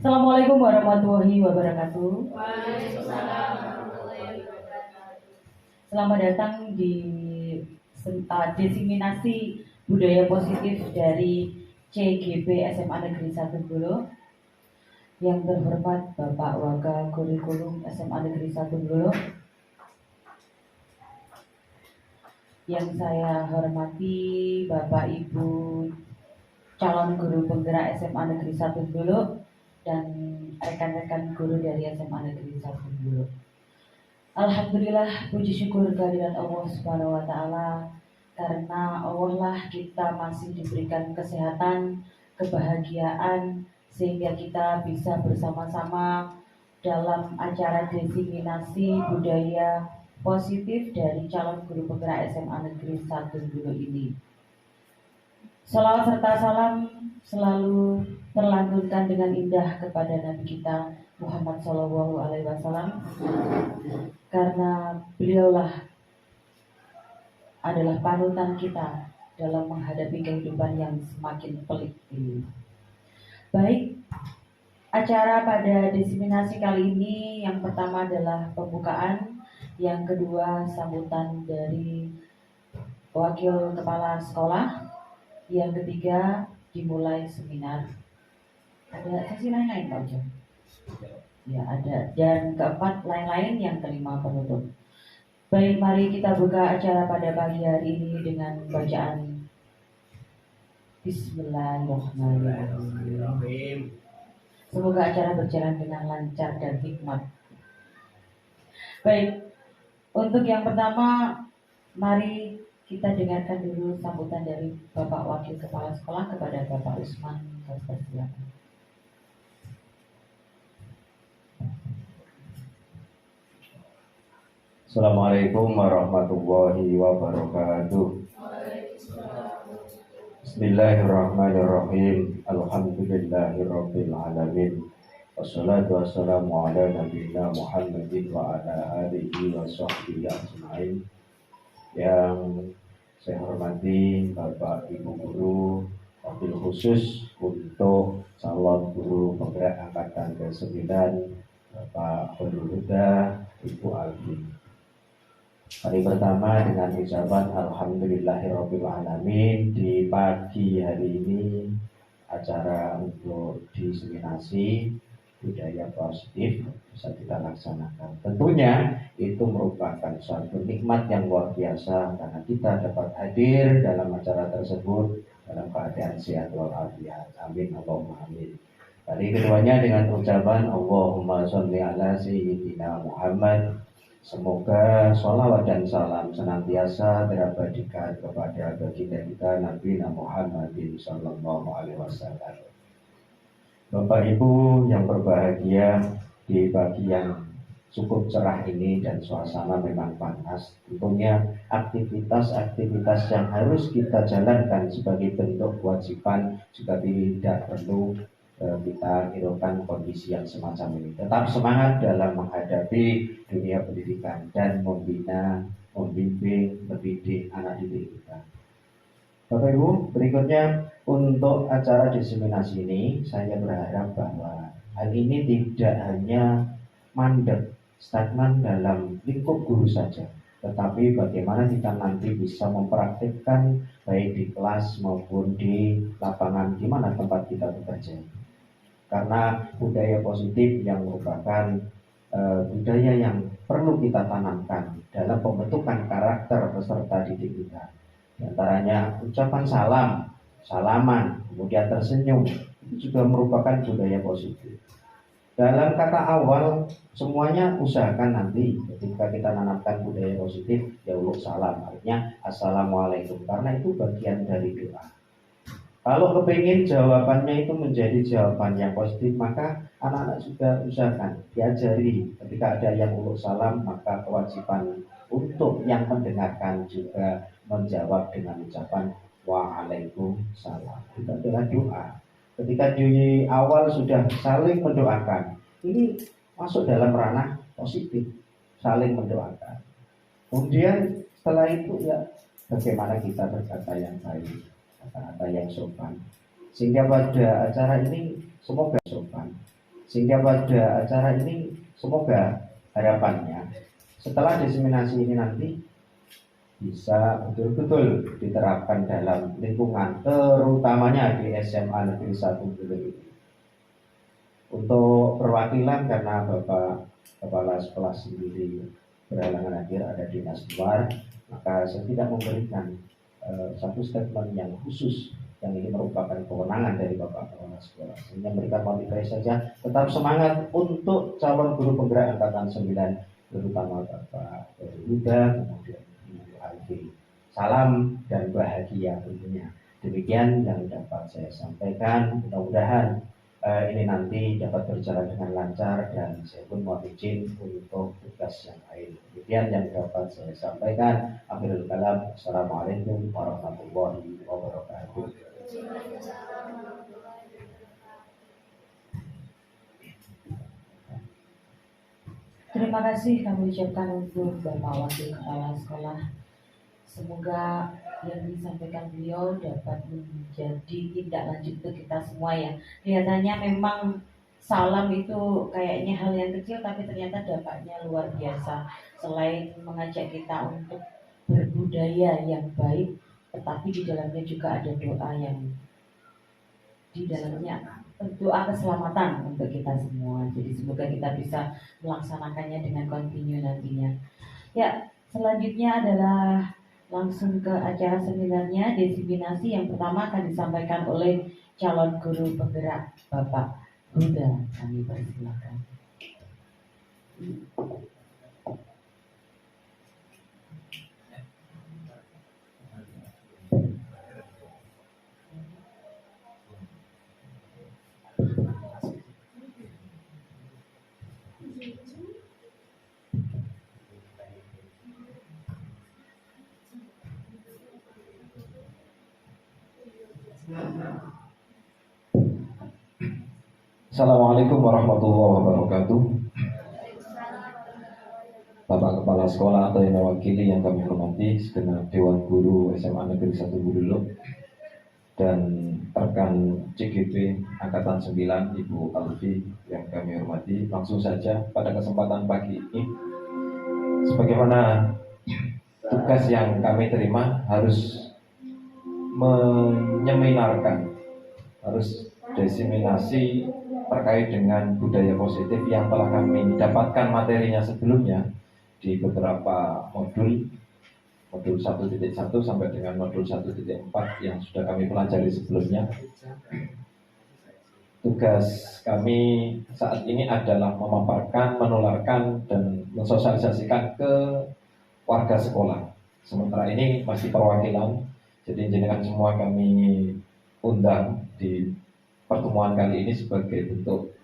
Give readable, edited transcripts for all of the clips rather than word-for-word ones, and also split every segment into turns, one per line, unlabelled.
Assalamualaikum warahmatullahi wabarakatuh.
Waalaikumsalam warahmatullahi wabarakatuh.
Selamat datang di diseminasi budaya positif dari CGP SMA Negeri 1 Bulu. Yang terhormat Bapak Waka Kurikulum SMA Negeri 1 Bulu. Yang saya hormati Bapak Ibu calon guru penggerak SMA Negeri 1 Bulu dan rekan-rekan guru dari SMA Negeri 1 Bulu. Alhamdulillah, puji syukur kehadirat Allah Subhanahu wa taala, karena Allah lah kita masih diberikan kesehatan, kebahagiaan, sehingga kita bisa bersama-sama dalam acara diseminasi budaya positif dari calon guru penggerak SMA Negeri 1 Bulu ini. Salawat serta salam selalu terlantunkan dengan indah kepada Nabi kita Muhammad SAW, karena beliaulah adalah panutan kita dalam menghadapi kehidupan yang semakin pelik ini. Baik, acara pada diseminasi kali ini yang pertama adalah pembukaan, yang kedua sambutan dari wakil kepala sekolah, yang ketiga dimulai seminar. Ada sesi lain-lain Pak Ujang? Ya ada. Dan keempat lain-lain, yang kelima penutup. Baik, mari kita buka acara pada pagi hari ini dengan bacaan Bismillahirrahmanirrahim. Semoga acara berjalan dengan lancar dan hikmat. Baik, untuk yang pertama, mari kita dengarkan dulu sambutan dari Bapak Wakil Kepala Sekolah kepada Bapak Usman. Silakan.
Assalamualaikum warahmatullahi wabarakatuh. Bismillahirrahmanirrahim. Alhamdulillahirabbil alamin. Wassalatu wassalamu ala nabiyina Muhammadin wa ala alihi wa sahbihi ajma'in. Yang saya hormati Bapak Ibu guru, wabil khusus untuk calon guru penggerak angkatan ke-9, Bapak Khairul Huda, Ibu Alfi. Hari pertama dengan ucapan Alhamdulillahirabbil alamin. Di pagi hari ini acara untuk diseminasi budaya positif bisa kita laksanakan. Tentunya itu merupakan suatu nikmat yang luar biasa karena kita dapat hadir dalam acara tersebut dalam keadaan sehat walafiat. Amin Allahumma amin. Hari keduanya dengan ucapan Allahumma sholli ala sayyidina Muhammad. Semoga sholawat dan salam senantiasa terabadikan kepada baginda kita Nabi Muhammadin Sallallahu Alaihi Wasallam. Bapak Ibu yang berbahagia, di pagi yang cukup cerah ini dan suasana memang panas, tentunya aktivitas-aktivitas yang harus kita jalankan sebagai bentuk kewajiban juga tidak perlu kita hiraukan kondisi yang semacam ini. Tetap semangat dalam menghadapi dunia pendidikan dan membina, membimbing, mendidik anak didik kita. Bapak Ibu, berikutnya untuk acara diseminasi ini, saya berharap bahwa hal ini tidak hanya mandek, stagnan dalam lingkup guru saja, tetapi bagaimana kita nanti bisa mempraktikkan baik di kelas maupun di lapangan di mana tempat kita bekerja. Karena budaya positif yang merupakan budaya yang perlu kita tanamkan dalam pembentukan karakter peserta didik kita. Di antaranya ucapan salam, salaman, kemudian tersenyum, itu juga merupakan budaya positif. Dalam kata awal, semuanya usahakan nanti ketika kita nanamkan budaya positif, ya uluk salam, artinya assalamualaikum, karena itu bagian dari doa. Kalau kepingin jawabannya itu menjadi jawaban yang positif, maka anak-anak juga usahakan diajari ketika ada yang uluk salam, maka kewajiban untuk yang mendengarkan juga menjawab dengan ucapan waalaikumsalam. Itu adalah doa. Ketika di awal sudah saling mendoakan, ini masuk dalam ranah positif, saling mendoakan. Kemudian setelah itu ya bagaimana kita berkata yang baik, kata-kata yang sopan, sehingga pada acara ini semoga sopan, Sehingga pada acara ini semoga harapannya setelah diseminasi ini nanti bisa betul-betul diterapkan dalam lingkungan, terutamanya di SMA Negeri 1 Buleleng ini. Untuk perwakilan, karena Bapak Kepala Sekolah sendiri berhalangan hadir, ada dinas luar, maka saya tidak memberikan satu statement yang khusus yang ini merupakan kewenangan dari Bapak Kepala Sekolah. Sehingga memberikan motivasi saja, tetap semangat untuk calon guru penggerak angkatan 9, terutama Bapak Huda, kemudian Ibu Alfi. Salam dan bahagia tentunya. Demikian yang dapat saya sampaikan. Mudah-mudahan ini nanti dapat berjalan dengan lancar, dan saya pun mohon izin untuk tugas yang lain. Demikian yang dapat saya sampaikan. Akhirul kalam. Assalamualaikum warahmatullahi wabarakatuh.
Terima kasih kami ucapkan untuk Bapak Wakil Kepala Sekolah. Semoga yang disampaikan beliau dapat menjadi tindak lanjut untuk kita semua ya. Kelihatannya memang salam itu kayaknya hal yang kecil, tapi ternyata dampaknya luar biasa. Selain mengajak kita untuk berbudaya yang baik, tetapi di dalamnya juga ada doa yang di dalamnya doa keselamatan untuk kita semua. Jadi semoga kita bisa melaksanakannya dengan kontinu nantinya. Ya, selanjutnya adalah langsung ke acara seminarnya, diseminasi. Yang pertama akan disampaikan oleh calon guru penggerak Bapak Huda. Kami persilakan.
Assalamualaikum warahmatullahi wabarakatuh. Bapak Kepala Sekolah atau yang mewakili yang kami hormati, segenap Dewan Guru SMA Negeri 1 Buleleng, dan rekan CGP Angkatan 9 Ibu Alfi yang kami hormati. Langsung saja pada kesempatan pagi ini, sebagaimana tugas yang kami terima, harus menyeminarkan, harus diseminasi terkait dengan budaya positif yang telah kami dapatkan materinya sebelumnya di beberapa modul 1.1 sampai dengan modul 1.4 yang sudah kami pelajari sebelumnya. Tugas kami saat ini adalah memaparkan, menularkan, dan mensosialisasikan ke warga sekolah. Sementara ini masih perwakilan, jadi jenengan semua kami undang di pertemuan kali ini sebagai bentuk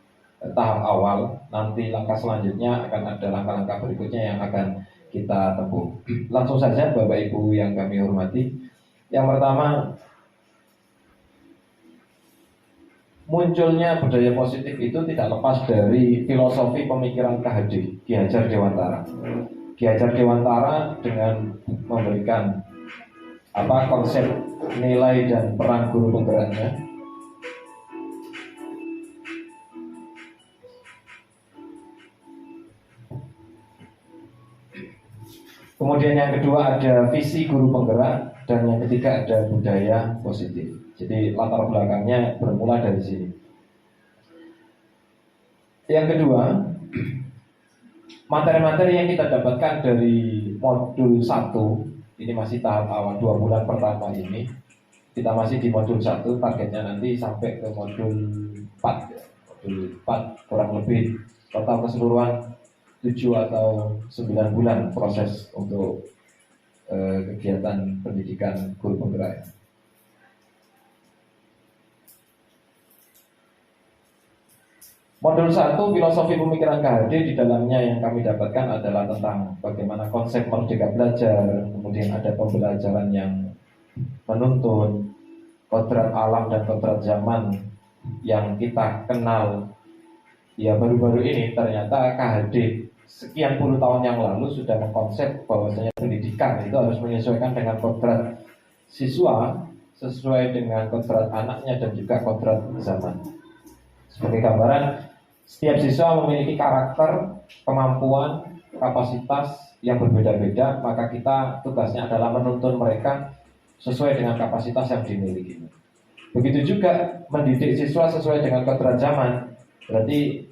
tahap awal. Nanti langkah selanjutnya akan ada langkah-langkah berikutnya yang akan kita tempuh. Langsung saja Bapak Ibu yang kami hormati. Yang pertama, munculnya budaya positif itu tidak lepas dari filosofi pemikiran KHD, Ki Hajar Dewantara. Ki Hajar Dewantara dengan memberikan konsep nilai dan peran guru penggeraknya. Kemudian yang kedua ada visi guru penggerak, dan yang ketiga ada budaya positif. Jadi latar belakangnya bermula dari sini. Yang kedua, materi-materi yang kita dapatkan dari modul 1, ini masih tahap awal 2 bulan pertama ini. Kita masih di modul 1, targetnya nanti sampai ke modul 4. Modul 4 kurang lebih total keseluruhan 7 atau 9 bulan proses untuk kegiatan pendidikan guru penggerak. Modul 1 filosofi pemikiran KHD, di dalamnya yang kami dapatkan adalah tentang bagaimana konsep merdeka belajar, kemudian ada pembelajaran yang menuntun, kodrat alam dan kodrat zaman yang kita kenal. Ya, baru-baru ini ternyata KHD sekian puluh tahun yang lalu sudah mengkonsep bahwasanya pendidikan itu harus menyesuaikan dengan kodrat siswa, sesuai dengan kodrat anaknya dan juga kodrat zaman. Sebagai gambaran, Setiap siswa memiliki karakter, kemampuan, kapasitas yang berbeda-beda, maka kita tugasnya adalah menuntun mereka sesuai dengan kapasitas yang dimiliki. Begitu juga mendidik siswa sesuai dengan kodrat zaman. Berarti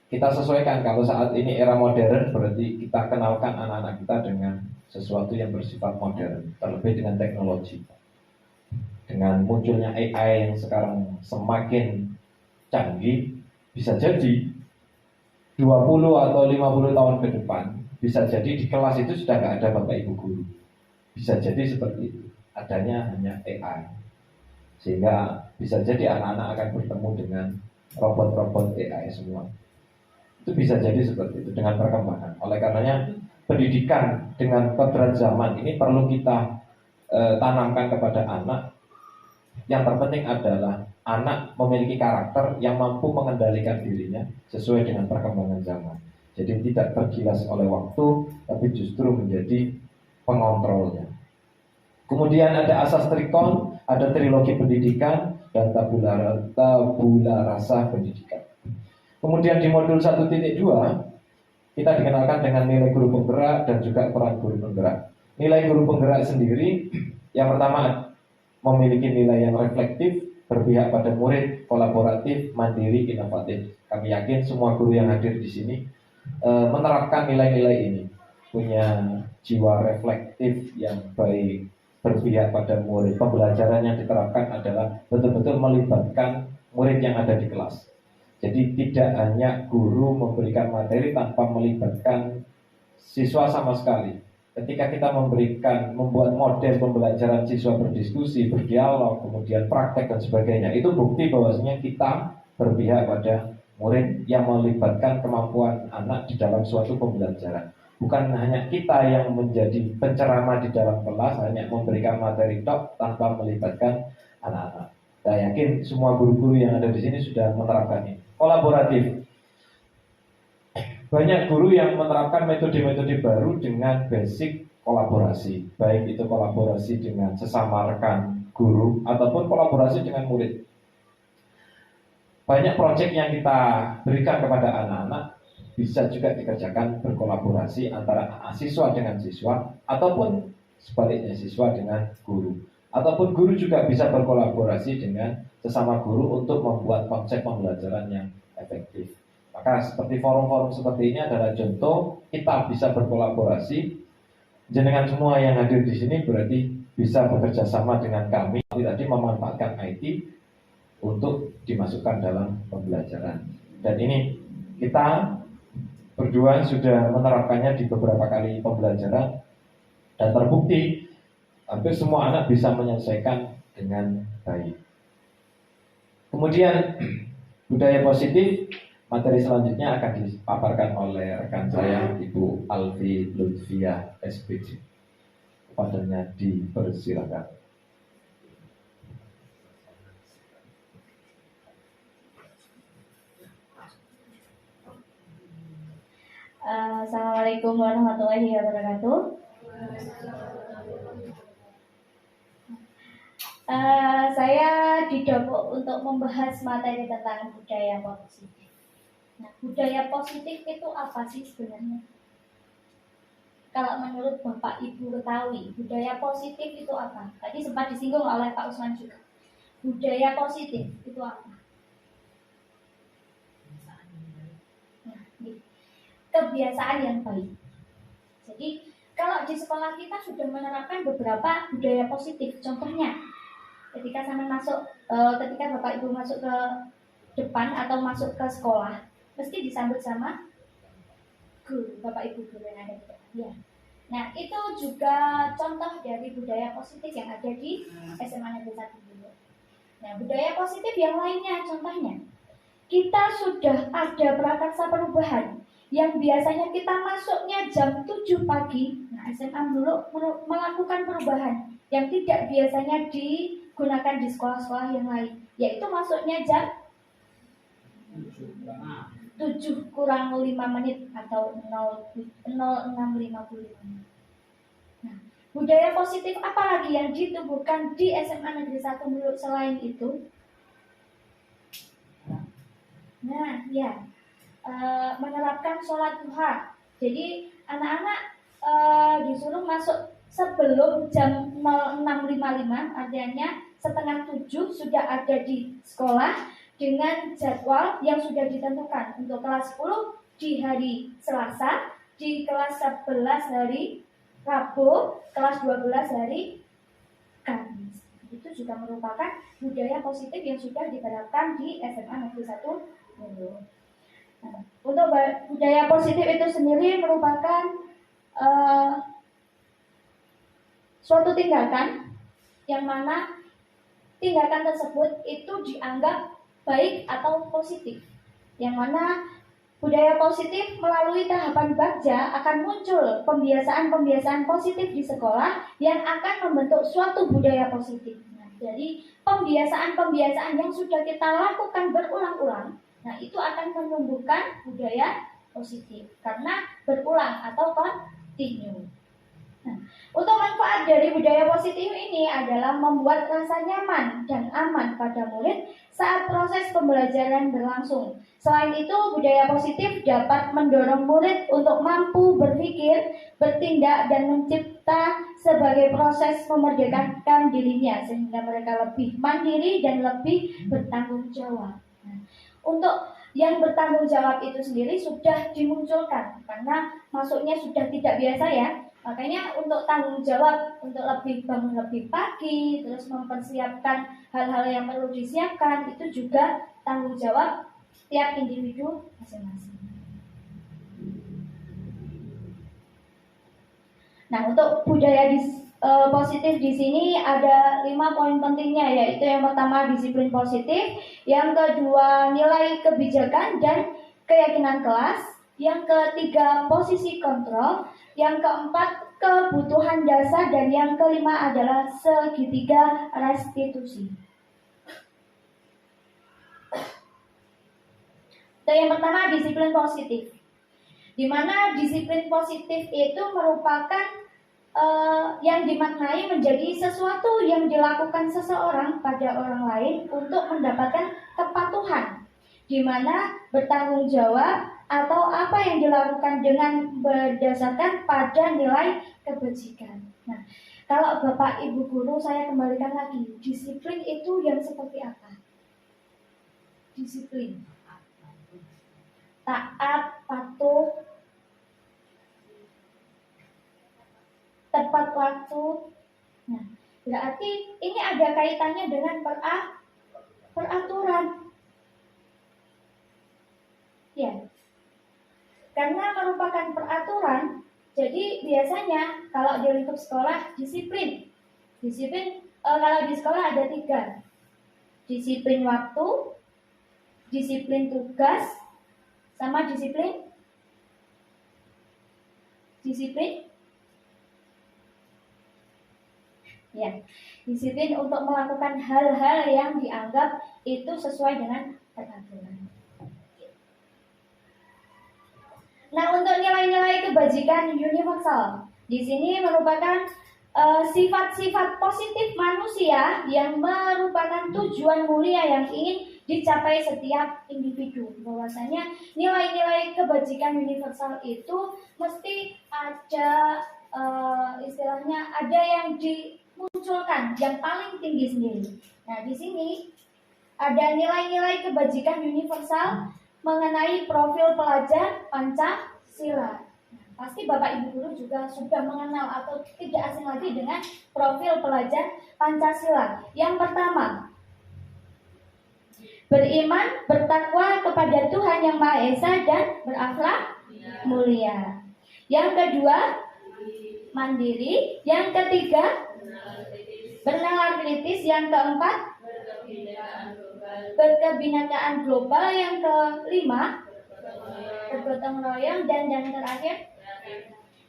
kita sesuaikan, kalau saat ini era modern, berarti kita kenalkan anak-anak kita dengan sesuatu yang bersifat modern, terlebih dengan teknologi. Dengan munculnya AI yang sekarang semakin canggih, bisa jadi 20 atau 50 tahun ke depan, bisa jadi di kelas itu sudah nggak ada bapak ibu guru. Bisa jadi seperti itu, adanya hanya AI. Sehingga bisa jadi anak-anak akan bertemu dengan robot-robot AI semua. Itu bisa jadi seperti itu dengan perkembangan. Oleh karenanya pendidikan dengan kodrat zaman ini perlu kita tanamkan kepada anak. Yang terpenting adalah anak memiliki karakter yang mampu mengendalikan dirinya sesuai dengan perkembangan zaman. Jadi tidak tergilas oleh waktu, tapi justru menjadi pengontrolnya. Kemudian ada asas trikon, ada trilogi pendidikan, dan tabula rasa pendidikan. Kemudian di modul 1.2 kita dikenalkan dengan nilai guru penggerak dan juga peran guru penggerak. Nilai guru penggerak sendiri yang pertama memiliki nilai yang reflektif, berpihak pada murid, kolaboratif, mandiri, inovatif. Kami yakin semua guru yang hadir di sini menerapkan nilai-nilai ini, punya jiwa reflektif yang baik, berpihak pada murid. Pembelajaran yang diterapkan adalah betul-betul melibatkan murid yang ada di kelas. Jadi tidak hanya guru memberikan materi tanpa melibatkan siswa sama sekali. Ketika kita membuat model pembelajaran siswa berdiskusi, berdialog, kemudian praktek dan sebagainya, itu bukti bahwasanya kita berpihak pada murid yang melibatkan kemampuan anak di dalam suatu pembelajaran. Bukan hanya kita yang menjadi penceramah di dalam kelas, hanya memberikan materi tok tanpa melibatkan anak-anak. Saya yakin semua guru-guru yang ada di sini sudah menerapkan ini. Kolaboratif. Banyak guru yang menerapkan metode-metode baru dengan basic kolaborasi, baik itu kolaborasi dengan sesama rekan guru ataupun kolaborasi dengan murid. Banyak proyek yang kita berikan kepada anak-anak bisa juga dikerjakan berkolaborasi antara siswa dengan siswa ataupun sebaliknya siswa dengan guru. Ataupun guru juga bisa berkolaborasi dengan sesama guru untuk membuat konsep pembelajaran yang efektif. Maka seperti forum-forum seperti ini adalah contoh kita bisa berkolaborasi. Jenengan semua yang hadir di sini berarti bisa bekerja sama dengan kami tadi memanfaatkan IT untuk dimasukkan dalam pembelajaran. Dan ini kita berdua sudah menerapkannya di beberapa kali pembelajaran dan terbukti hampir semua anak bisa menyelesaikan dengan baik. Kemudian budaya positif, materi selanjutnya akan dipaparkan oleh rekan saya Ibu Alfi Lutfia SPG. Kepadanya dipersilakan.
Assalamualaikum warahmatullahi wabarakatuh. Saya didapuk untuk membahas materi tentang budaya positif. Nah, budaya positif itu apa sih sebenarnya? Kalau menurut Bapak Ibu ketahui, budaya positif itu apa? Tadi sempat disinggung oleh Pak Usman juga. Budaya positif itu apa? Nah, kebiasaan yang baik. Jadi, kalau di sekolah kita sudah menerapkan beberapa budaya positif. Contohnya, ketika Bapak Ibu masuk ke depan atau masuk ke sekolah, mesti disambut sama guru, Bapak Ibu guru yang ada di depan. Ya. Nah, itu juga contoh dari budaya positif yang ada di SMA Negeri 1 dulu. Nah, budaya positif yang lainnya contohnya, kita sudah ada prakarsa perubahan yang biasanya kita masuknya jam 7 pagi. Nah, SMA dulu melakukan perubahan yang tidak biasanya digunakan di sekolah-sekolah yang lain, yaitu masuknya jam 7 kurang 5 menit atau 06.55 menit. Nah, budaya positif apa lagi yang ditumbuhkan di SMA Negeri 1 Muluk selain itu? Nah, ya, menerapkan sholat duha. Jadi anak-anak disuruh masuk sebelum jam 06.55, artinya setengah 7 sudah ada di sekolah dengan jadwal yang sudah ditentukan. Untuk kelas 10 di hari Selasa, di kelas 11 hari Rabu, kelas 12 hari Kamis. Itu juga merupakan budaya positif yang sudah diterapkan di SMA Negeri 1 Hulu. Nah, untuk budaya positif itu sendiri merupakan suatu tindakan yang mana tindakan tersebut itu dianggap baik atau positif. Yang mana budaya positif melalui tahapan bagja akan muncul pembiasaan-pembiasaan positif di sekolah yang akan membentuk suatu budaya positif. Nah, jadi pembiasaan-pembiasaan yang sudah kita lakukan berulang-ulang, nah itu akan menumbuhkan budaya positif karena berulang atau kontinu. Nah, untuk manfaat dari budaya positif ini adalah membuat rasa nyaman dan aman pada murid saat proses pembelajaran berlangsung. Selain itu, budaya positif dapat mendorong murid untuk mampu berpikir, bertindak, dan mencipta sebagai proses memerdekakan dirinya sehingga mereka lebih mandiri dan lebih bertanggung jawab. Nah, untuk yang bertanggung jawab itu sendiri sudah dimunculkan karena masuknya sudah tidak biasa ya. Makanya untuk tanggung jawab untuk lebih bangun lebih pagi, terus mempersiapkan hal-hal yang perlu disiapkan, itu juga tanggung jawab tiap individu masing-masing. Nah, untuk budaya positif di sini ada 5 poin pentingnya, yaitu yang pertama disiplin positif, yang kedua nilai kebijakan dan keyakinan kelas, yang ketiga posisi kontrol, yang keempat kebutuhan dasar, dan yang kelima adalah segitiga restitusi. Yang pertama disiplin positif, di mana disiplin positif itu merupakan yang dimaknai menjadi sesuatu yang dilakukan seseorang pada orang lain untuk mendapatkan kepatuhan, di mana bertanggung jawab atau apa yang dilakukan dengan berdasarkan pada nilai kebajikan. Nah, kalau Bapak Ibu Guru, saya kembalikan lagi, disiplin itu yang seperti apa? Disiplin, taat, patuh, tepat waktu. Nah, berarti ini ada kaitannya dengan peraturan. Ya, karena merupakan peraturan, jadi biasanya kalau di lingkup sekolah disiplin. Kalau di sekolah ada 3. Disiplin waktu, disiplin tugas, sama disiplin ya, disiplin untuk melakukan hal-hal yang dianggap itu sesuai dengan peraturan. Nah, untuk nilai-nilai kebajikan universal, di sini merupakan sifat-sifat positif manusia yang merupakan tujuan mulia yang ingin dicapai setiap individu. Bahwasanya nilai-nilai kebajikan universal itu mesti ada istilahnya ada yang dimunculkan yang paling tinggi sendiri. Nah, di sini ada nilai-nilai kebajikan universal mengenai profil pelajar Pancasila. Pasti Bapak Ibu Guru juga sudah mengenal atau tidak asing lagi dengan profil pelajar Pancasila. Yang pertama, beriman, bertakwa kepada Tuhan Yang Maha Esa dan berakhlak mulia. Yang kedua, mandiri. Yang ketiga, bernalar kritis. Yang keempat, berkebinekaan global. Yang kelima, bergotong royong, dan yang terakhir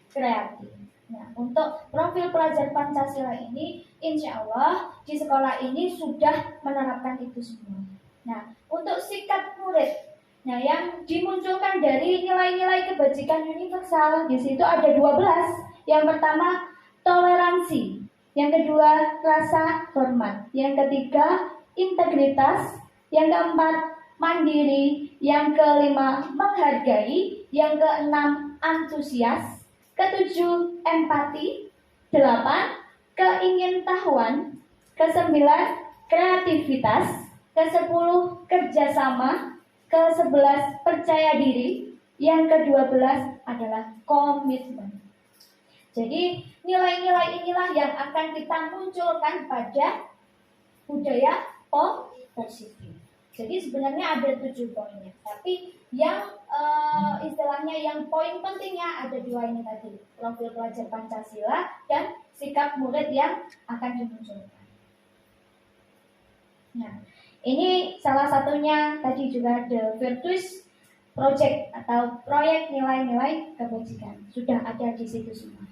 kreatif. Nah, untuk profil pelajar Pancasila ini, insya Allah di sekolah ini sudah menerapkan itu semua. Nah, untuk sikap murid, nah yang dimunculkan dari nilai-nilai kebajikan universal di situ ada 12. Yang pertama toleransi, yang kedua rasa hormat, yang ketiga integritas, yang keempat mandiri, yang kelima menghargai, yang keenam antusias, ketujuh empati, delapan keingintahuan, kesembilan kreativitas, kesepuluh kerjasama, ke-11 percaya diri, yang ke-12 adalah komitmen. Jadi nilai-nilai inilah yang akan kita munculkan pada budaya positif. Jadi sebenarnya ada 7 poinnya, tapi yang istilahnya yang poin pentingnya ada 2 ini tadi, profil pelajar Pancasila dan sikap murid yang akan dimunculkan. Nah, ini salah satunya tadi juga ada Virtues Project atau proyek nilai-nilai kebajikan, sudah ada di situ semua.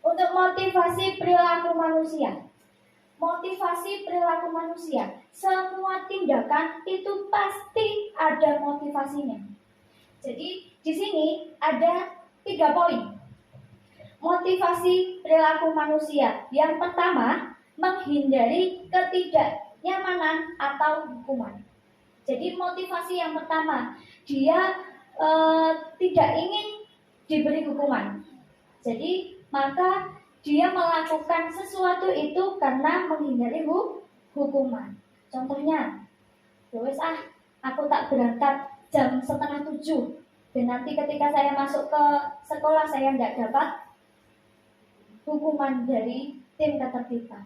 Untuk motivasi perilaku manusia. Motivasi perilaku manusia. Semua tindakan itu pasti ada motivasinya. Jadi di sini ada 3 poin. Motivasi perilaku manusia. Yang pertama, menghindari ketidaknyamanan atau hukuman. Jadi motivasi yang pertama, dia tidak ingin diberi hukuman. Jadi maka dia melakukan sesuatu itu karena menghindari hukuman. Contohnya, aku tak berangkat jam 6:30 dan nanti ketika saya masuk ke sekolah saya tidak dapat hukuman dari tim ketertiban.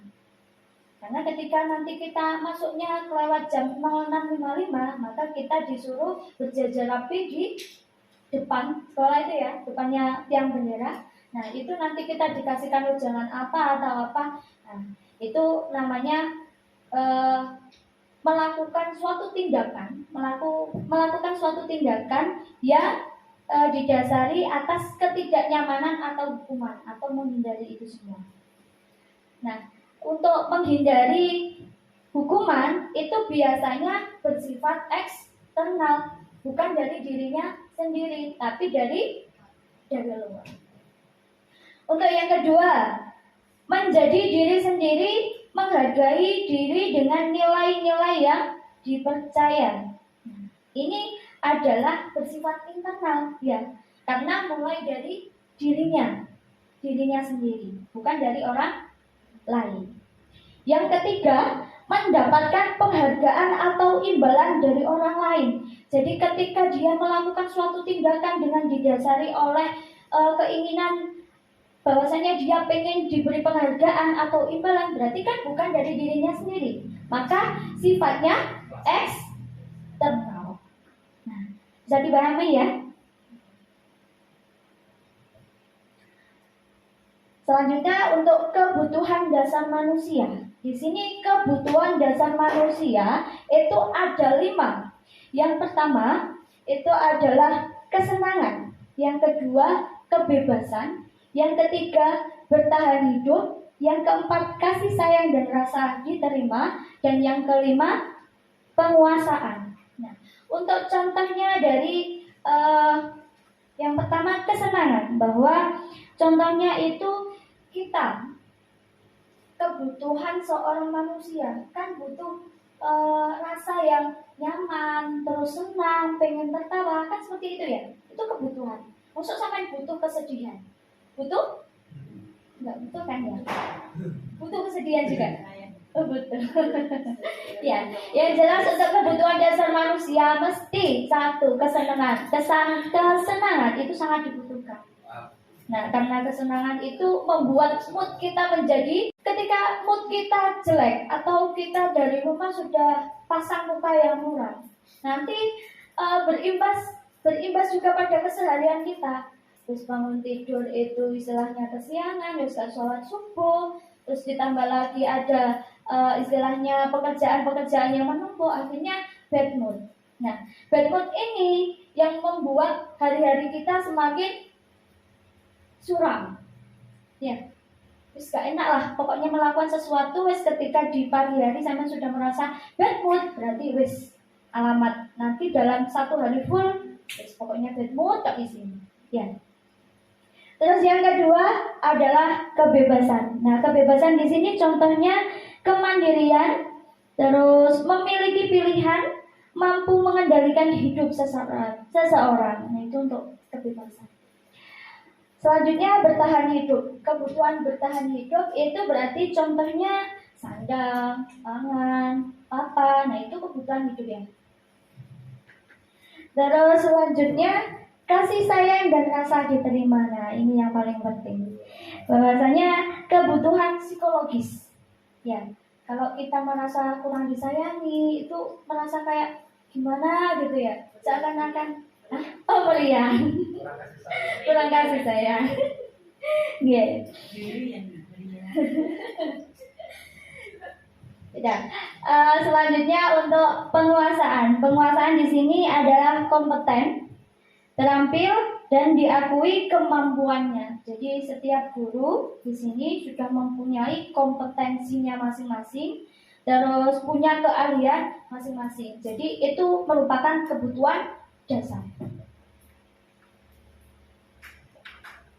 Karena ketika nanti kita masuknya kelewat jam 06.55, maka kita disuruh berjajar rapi di depan sekolah itu ya, depannya tiang bendera. Nah, itu nanti kita dikasihkan ujangan apa atau apa. Nah, itu namanya melakukan suatu tindakan, melakukan suatu tindakan yang didasari atas ketidaknyamanan atau hukuman atau menghindari itu semua. Nah, untuk menghindari hukuman itu biasanya bersifat eksternal, bukan dari dirinya sendiri, tapi dari luar. Untuk yang kedua, menjadi diri sendiri, menghargai diri dengan nilai-nilai yang dipercaya. Ini adalah bersifat internal ya, karena mulai dari dirinya sendiri, bukan dari orang lain. Yang ketiga, mendapatkan penghargaan atau imbalan dari orang lain. Jadi ketika dia melakukan suatu tindakan dengan didasari oleh keinginan bahwasanya dia pengen diberi penghargaan atau imbalan, berarti kan bukan dari dirinya sendiri, maka sifatnya eksternal. Nah, bisa dipahami ya. Selanjutnya untuk kebutuhan dasar manusia. Di sini kebutuhan dasar manusia itu ada 5. Yang pertama itu adalah kesenangan. Yang kedua kebebasan. Yang ketiga bertahan hidup. Yang keempat kasih sayang dan rasa diterima. Dan yang kelima penguasaan. Nah, untuk contohnya dari yang pertama kesenangan, bahwa contohnya itu kita kebutuhan seorang manusia kan butuh rasa yang nyaman, terus senang, pengen tertawa, kan seperti itu ya. Itu kebutuhan. Maksud sampai butuh kesedihan? Butuh? Enggak butuh kan ya? Butuh kesedihan juga. Oh, betul. Ya, yang jelas untuk kebutuhan dasar manusia mesti satu kesenangan. Kesenangan itu sangat dibutuhkan. Nah, karena kesenangan itu membuat mood kita menjadi, ketika mood kita jelek atau kita dari rumah sudah pasang muka yang muram, nanti berimbas juga pada keseharian kita. Terus bangun tidur itu istilahnya kesiangan, terus sholat subuh, terus ditambah lagi ada istilahnya pekerjaan-pekerjaan yang menumpuk, akhirnya bad mood. Nah, bad mood ini yang membuat hari-hari kita semakin suram. Ya, wis gak enak lah. Pokoknya melakukan sesuatu wis ketika di pagi hari sama sudah merasa bad mood, berarti wis alamat nanti dalam satu hari full wis pokoknya bad mood tak izin. Ya. Terus yang kedua adalah kebebasan. Nah, kebebasan di sini contohnya kemandirian, terus memiliki pilihan, mampu mengendalikan hidup seseorang. Nah, itu untuk kebebasan. Selanjutnya bertahan hidup. Kebutuhan bertahan hidup itu berarti contohnya sandang, pangan, papan. Nah, itu kebutuhan hidup ya. Terus selanjutnya kasih sayang dan rasa diterima. Nah, ini yang paling penting. Bahwasanya kebutuhan psikologis. Ya, kalau kita merasa kurang disayangi, itu merasa kayak gimana gitu ya. Seakan-akan pemberian. Kurang kasih sayang. Iya. Ya. Selanjutnya untuk penguasaan. Penguasaan di sini adalah kompeten, terampil, dan diakui kemampuannya. Jadi setiap guru di sini sudah mempunyai kompetensinya masing-masing, terus punya keahlian masing-masing. Jadi itu merupakan kebutuhan dasar.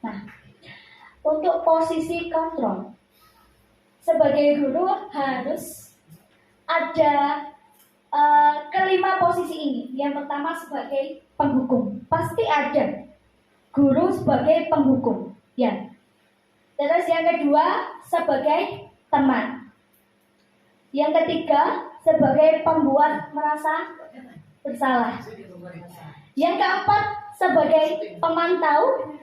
Nah, untuk posisi kontrol, sebagai guru harus ada kelima posisi ini. Yang pertama sebagai penghukum, pasti ada guru sebagai penghukum, ya. Terus yang kedua sebagai teman. Yang ketiga sebagai pembuat merasa bersalah. Yang keempat sebagai pemantau.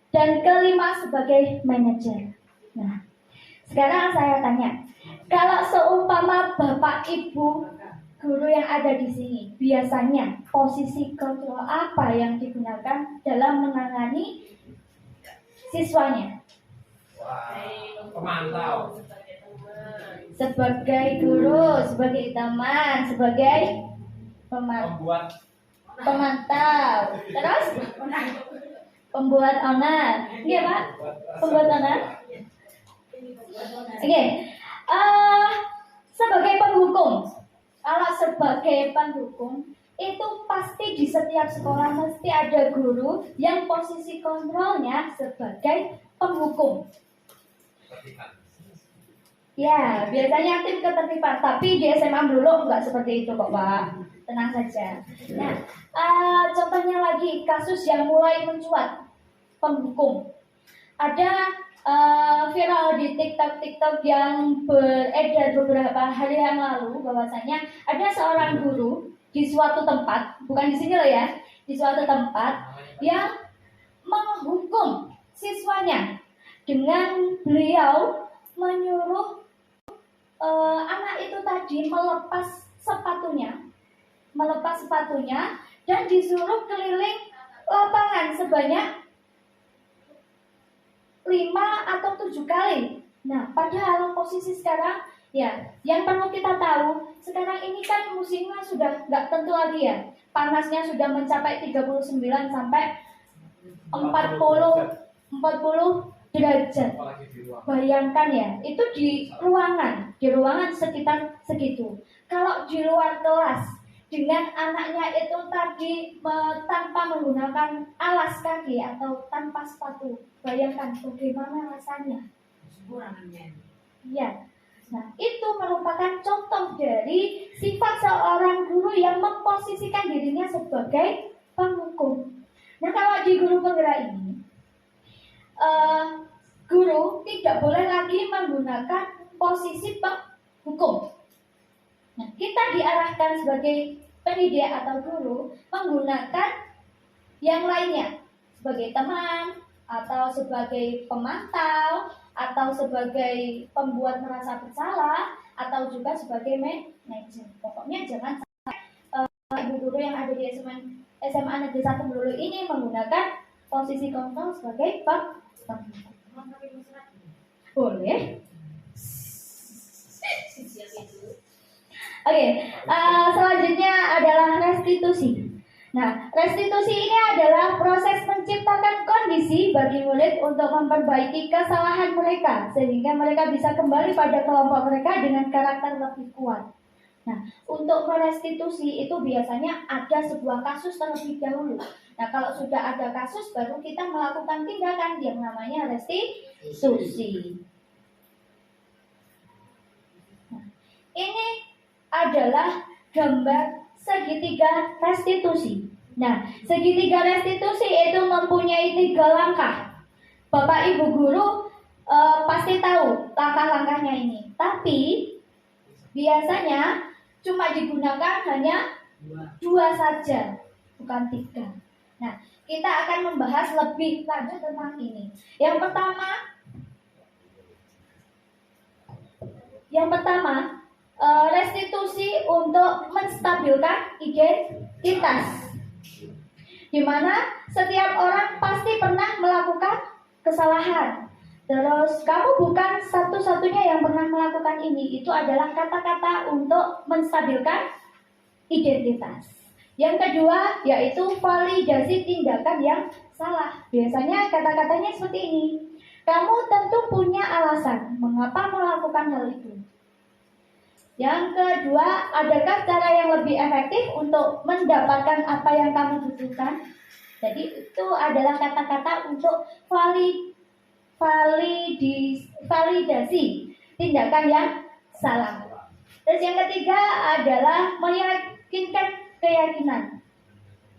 Dan kelima sebagai manajer. Nah, sekarang saya tanya, kalau seumpama Bapak Ibu guru yang ada di sini, biasanya posisi kontrol apa yang digunakan dalam menangani siswanya?
Pemantau.
Sebagai guru, sebagai teman, sebagai pemantau. Terus pembuat onar. Iya, Pak? Pembuat onar. Oke. Sebagai penghukum. Kalau sebagai penghukum, itu pasti di setiap sekolah mesti ada guru yang posisi kontrolnya sebagai penghukum. Ya, biasanya tim ketertiban, tapi di SMA dulu nggak seperti itu kok, Pak. Tenang saja. Nah, contohnya lagi kasus yang mulai mencuat, penghukum. Ada viral di TikTok yang beredar beberapa hari yang lalu, bahwasanya ada seorang guru di suatu tempat, bukan di sini loh ya, di suatu tempat yang menghukum siswanya dengan beliau menyuruh anak itu tadi melepas sepatunya dan disuruh keliling lapangan sebanyak 5 atau 7 kali. Nah, padahal posisi sekarang, ya, yang perlu kita tahu, sekarang ini kan musimnya sudah nggak tentu lagi ya. Panasnya sudah mencapai 39 sampai 40 derajat. Bayangkan ya, itu di ruangan sekitar segitu. Kalau di luar kelas, dengan anaknya itu tadi tanpa menggunakan alas kaki atau tanpa sepatu, bayangkan bagaimana rasanya. Ya, nah itu merupakan contoh dari sifat seorang guru yang memposisikan dirinya sebagai penghukum. Nah, kalau di guru penggerak ini, guru tidak boleh lagi menggunakan posisi penghukum. Nah, kita diarahkan sebagai pendidik atau guru menggunakan yang lainnya, sebagai teman, atau sebagai pemantau, atau sebagai pembuat merasa bersalah, atau juga sebagai manajer. Pokoknya jangan sampai ibu guru yang ada di SMA Negeri 1 Melulu ini menggunakan posisi kontrol sebagai penghukum. Boleh. Oke, selanjutnya adalah restitusi. Nah, restitusi ini adalah proses menciptakan kondisi bagi murid untuk memperbaiki kesalahan mereka sehingga mereka bisa kembali pada kelompok mereka dengan karakter lebih kuat. Nah, untuk merestitusi itu biasanya ada sebuah kasus terlebih dahulu. Nah, kalau sudah ada kasus baru kita melakukan tindakan yang namanya restitusi. adalah gambar segitiga restitusi. Nah, segitiga restitusi itu mempunyai 3 langkah. Bapak Ibu guru pasti tahu langkah-langkahnya ini. Tapi biasanya cuma digunakan hanya 2 saja, bukan 3. Nah, kita akan membahas lebih lanjut tentang ini. Yang pertama, restitusi untuk menstabilkan identitas, di mana setiap orang pasti pernah melakukan kesalahan. Terus kamu bukan satu-satunya yang pernah melakukan ini. Itu adalah kata-kata untuk menstabilkan identitas. Yang kedua yaitu validasi tindakan yang salah. Biasanya kata-katanya seperti ini. Kamu tentu punya alasan mengapa melakukan hal itu. Yang kedua, adakah cara yang lebih efektif untuk mendapatkan apa yang kamu butuhkan? Jadi itu adalah kata-kata untuk validasi tindakan yang salah. Terus yang ketiga adalah meyakinkan keyakinan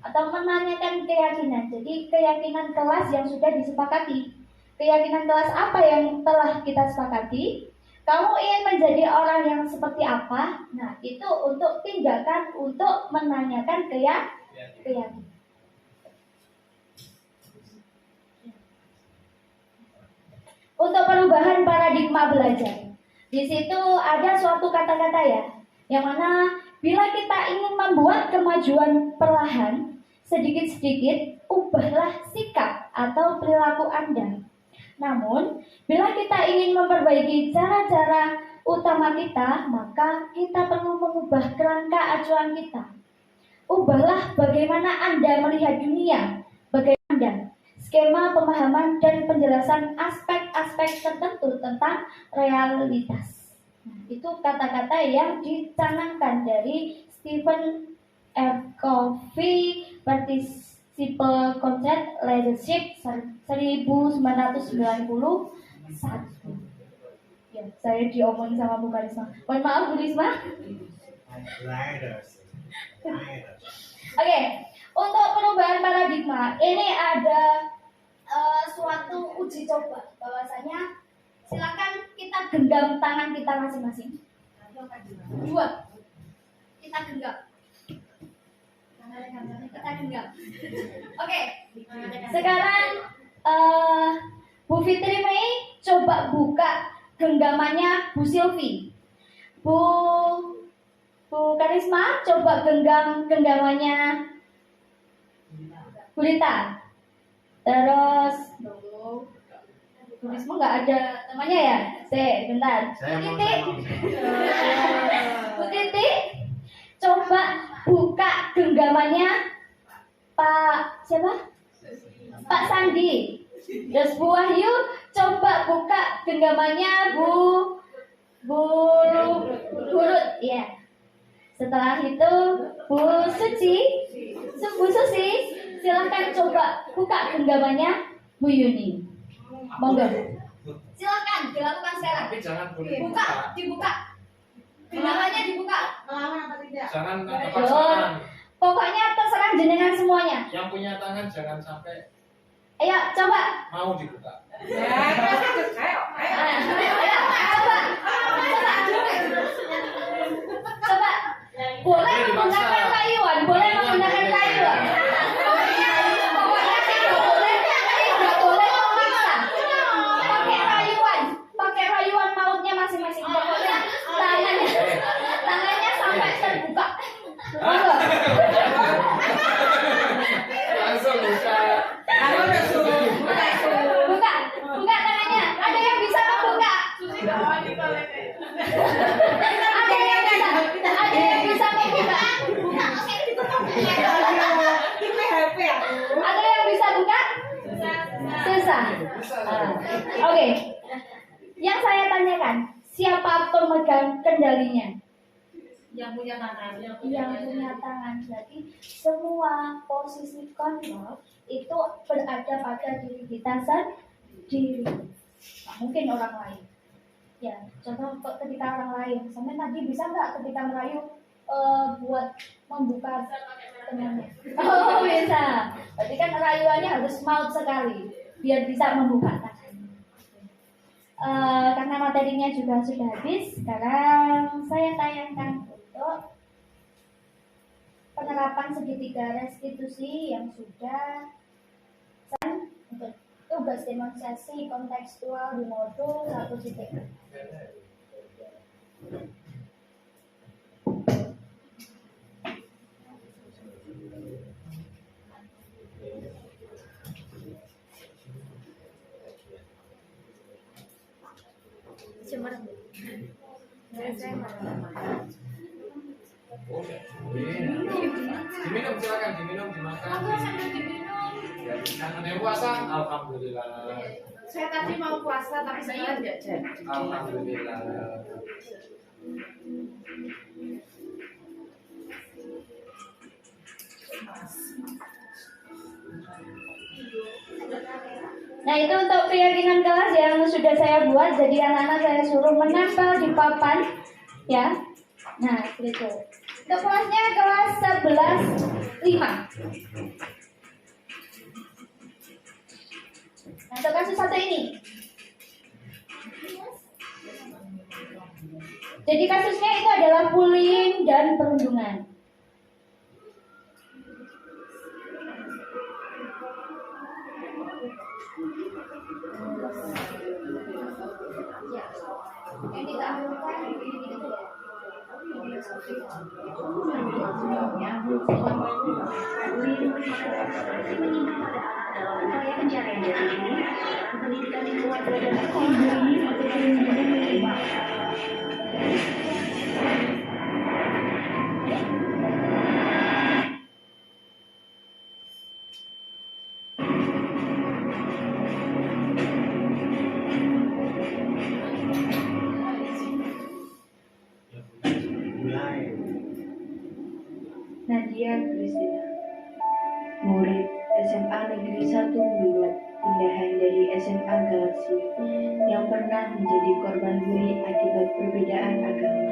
atau menanyakan keyakinan. Jadi keyakinan kelas yang sudah disepakati. Keyakinan kelas apa yang telah kita sepakati? Kamu ingin menjadi orang yang seperti apa? Nah, itu untuk tindakan untuk menanyakan keyakinan. Untuk perubahan paradigma belajar. Di situ ada suatu kata-kata ya, yang mana bila kita ingin membuat kemajuan perlahan, sedikit-sedikit, ubahlah sikap atau perilaku Anda. Namun, bila kita ingin memperbaiki cara-cara utama kita, maka kita perlu mengubah kerangka acuan kita. Ubahlah bagaimana Anda melihat dunia, bagaimana Anda, skema pemahaman dan penjelasan aspek-aspek tertentu tentang realitas. Nah, itu kata-kata yang dicanangkan dari Stephen R. Covey, Participle Concept Leadership 1991. Ya, saya diomongin sama Bu Karisma. Mohon maaf Bu Risma. Oke, untuk perubahan paradigma ini ada suatu uji coba. Bahwasanya silakan kita genggam tangan kita masing-masing. 2. Kita genggam. Kita genggam. Oke. Sekarang Bu Fitri Mei coba buka genggamannya Bu Silvi. Bu Karisma coba genggam genggamannya Bu Rita. Terus Bu Risma nggak ada namanya ya? Bentar. Bu Titi coba buka genggamannya Pak siapa? Pak Sandi. Terus Bu Wahyu coba buka genggamannya Bu Rut, ya. Setelah itu Bu Susi, silakan coba buka genggamannya Bu Yuni. Monggo. Silakan dilakukan sekarang.
Tapi jangan boleh
Dibuka. Genggamannya dibuka.
Melawan apa tidak?
Jangan tepat tangan.
Pokoknya terserah jenengan semuanya.
Yang punya tangan jangan sampai
Ayo coba.
mau dibuka.
Coba. Boleh menggunakan kayuan. Pokoknya tidak boleh memaksa. Pakai rayuan mautnya masing-masing. Pokoknya tangannya sampai terbuka. Monggo.
Langsung buka.
Buka tangannya. Ada yang bisa membuka? Ada yang bisa membuka? Ada yang bisa buka? Susah. Oke. Yang saya tanyakan, siapa pemegang kendalinya?
Yang punya tangan.
Yang punya tangan. Jadi semua posisi kontrol itu berada pada diri kita sendiri. Nah, mungkin orang lain. Ya, contoh ketika orang lain. Sampai tadi bisa nggak ketika merayu buat membuka temannya. Oh bisa. Berarti kan rayuannya harus maut sekali biar bisa membuka tangannya. Karena materinya juga sudah habis, sekarang saya tayangkan untuk penerapan segitiga restitusi yang sudah untuk tugas demonstrasi kontekstual di modul 1.6.
Diminum silakan, dimakan.
Aku sambil diminum.
Yang ada yang puasa, alhamdulillah.
Saya tadi mau puasa tapi sekarang tidak jadi.
Alhamdulillah.
Nah itu untuk keyakinan kelas yang sudah saya buat. Jadi anak-anak saya suruh menempel di papan, ya. Nah gitu. Untuk kelasnya kelas 11.5. Nah untuk kasus satu ini. Jadi kasusnya itu adalah bullying dan perundungan. Yang ditampilkan ini
Nadia Kristina, murid SMA Negeri 1 Bulog, pindahan dari SMA Galaksi, yang pernah menjadi korban bully akibat perbedaan agama.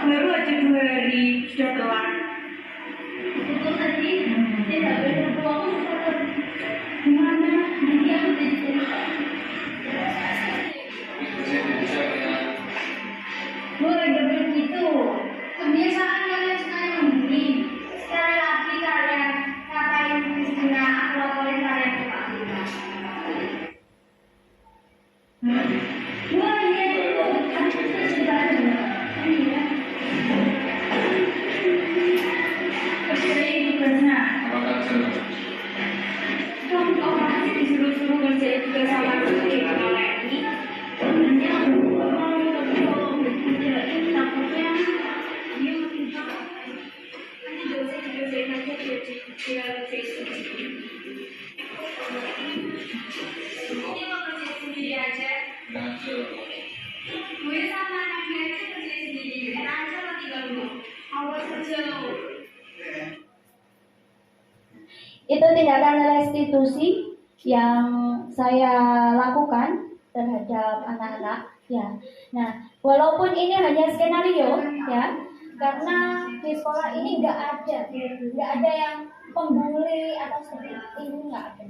Baru aja 2 hari sudah telat.
itu tadi tidak berpeluang
Gimana?
nanti aku jadi cerita.
Boleh begitu. Kebiasaan kalian sekarang membuli. Sekali lagi kalian katain Kristina, aku laporin kalian ke Pak Lima. Wah iya itu, aku sudah ada. Iya. Kerjain tugasnya. Kamu orang sih disuruh-suruh ngerjain tugas sama aku ya kalau ini. Sebenarnya aku mau tapi kalau ngerjain takutnya dia makin capek. Nanti dosen aja dia Facebook. Ini mau kerjain sendiri aja. Gue sama anaknya aja kerjain sendiri. Enak aja lah 3 awas kerja lo.
Itu tindakan restitusi yang saya lakukan terhadap anak-anak, ya. Nah, walaupun ini hanya skenario, ya, karena di sekolah ini nggak ada yang pembuli atau seperti ini, nggak ada.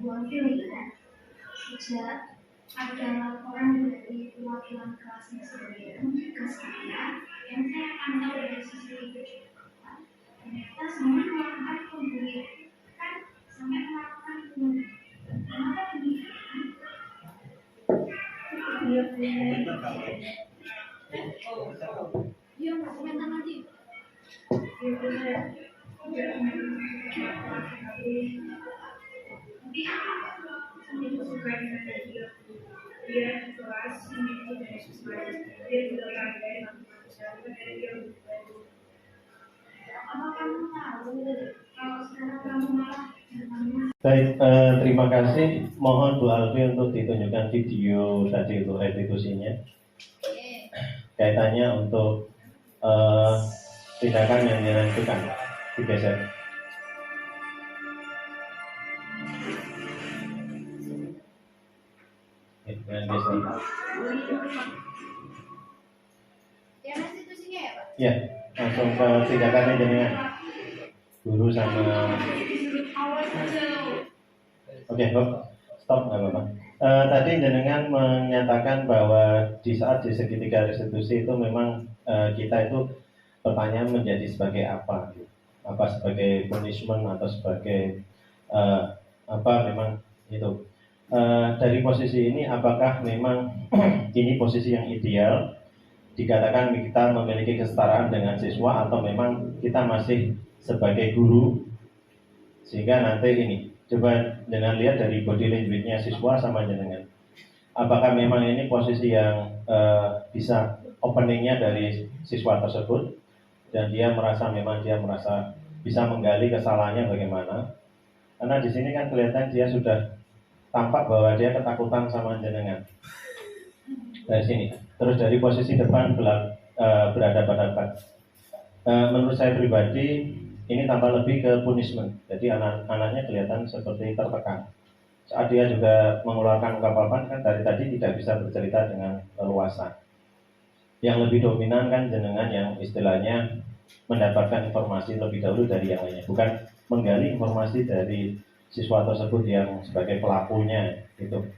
Sejak ada laporan dari perwakilan kelasnya sendiri ke saya yang saya pantau dari CCTV ternyata semua melakukan pembelian kan sampai melakukan pembelian. Kenapa demikian?
Dia nggak komentar lagi.
Dia suka dengan dia kelas dia juga belajar dia Kalau sekarang kamu malah datangnya
Baik, terima kasih. Mohon Bu Alfi untuk ditunjukkan video tadi untuk restitusinya. Kaitannya untuk tindakan yang dilakukan digeser. Dengan geser.
Yang restitusinya ya Pak?
Ya, langsung ke tindakannya jenengan. Guru sama. Oke, stop nggak apa-apa. Tadi jenengan menyatakan bahwa di saat di segitiga restitusi itu memang kita itu pertanyaan menjadi sebagai apa? Apa sebagai punishment atau sebagai apa memang itu? Dari posisi ini apakah memang ini posisi yang ideal? Dikatakan kita memiliki kesetaraan dengan siswa atau memang kita masih sebagai guru sehingga nanti ini coba dengan lihat dari body language-nya siswa sama jenengan. Apakah memang ini posisi yang bisa openingnya dari siswa tersebut dan dia merasa bisa menggali kesalahannya bagaimana? Karena di sini kan kelihatan dia sudah tampak bahwa dia ketakutan sama jenengan. Dari sini. Terus dari posisi depan berhadapan-hadapan. Menurut saya pribadi ini tambah lebih ke punishment. Jadi anak-anaknya kelihatan seperti tertekan. Saat dia juga mengeluarkan ungkapan kan dari tadi tidak bisa bercerita dengan leluasa. Yang lebih dominan kan jenengan yang istilahnya mendapatkan informasi lebih dahulu dari yang lainnya, bukan menggali informasi dari siswa tersebut yang sebagai pelakunya gitu.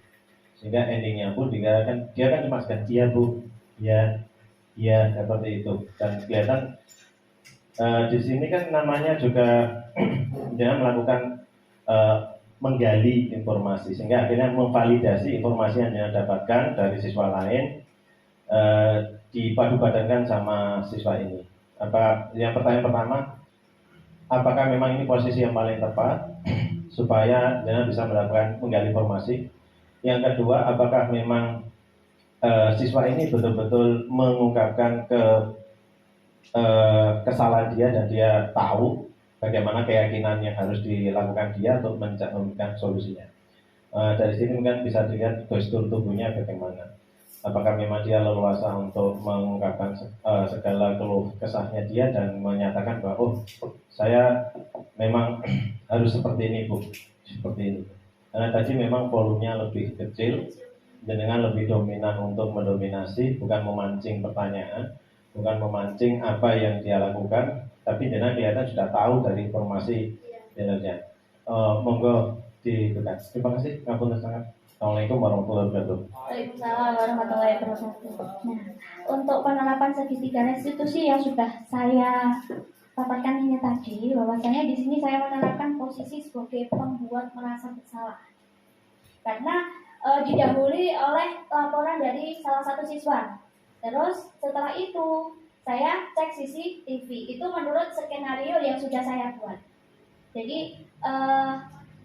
Sehingga endingnya pun dia kan cuma sekedar iya Bu, ya seperti itu. Dan kelihatan di sini kan namanya juga dia melakukan menggali informasi sehingga akhirnya memvalidasi informasi yang dia dapatkan dari siswa lain dipadu-padankan sama siswa ini. Yang pertanyaan pertama, apakah memang ini posisi yang paling tepat supaya dia bisa menggali informasi? Yang kedua, apakah memang siswa ini betul-betul mengungkapkan kesalahan dia dan dia tahu bagaimana keyakinan yang harus dilakukan dia untuk memberikan solusinya. Dari sini mungkin bisa dilihat gestur tubuhnya bagaimana. Apakah memang dia leluasa untuk mengungkapkan segala keluh kesahnya dia dan menyatakan bahwa saya memang harus seperti ini Bu, seperti ini. Karena tadi memang volumenya lebih kecil, dengan lebih dominan untuk mendominasi, bukan memancing pertanyaan, bukan memancing apa yang dia lakukan, tapi jenengan kelihatan sudah tahu dari informasi jenengan. Monggo dibuka. Terima kasih. Ngapunten sangat. Assalamualaikum warahmatullahi wabarakatuh.
Waalaikumsalam warahmatullahi wabarakatuh. Nah, untuk penerapan segitiga restitusi yang sudah saya paparkan ini tadi, bahwasanya di sini saya menerapkan posisi sebagai pembuat merasa bersalah. Karena didahului oleh laporan dari salah satu siswa. Terus setelah itu saya cek CCTV itu menurut skenario yang sudah saya buat. Jadi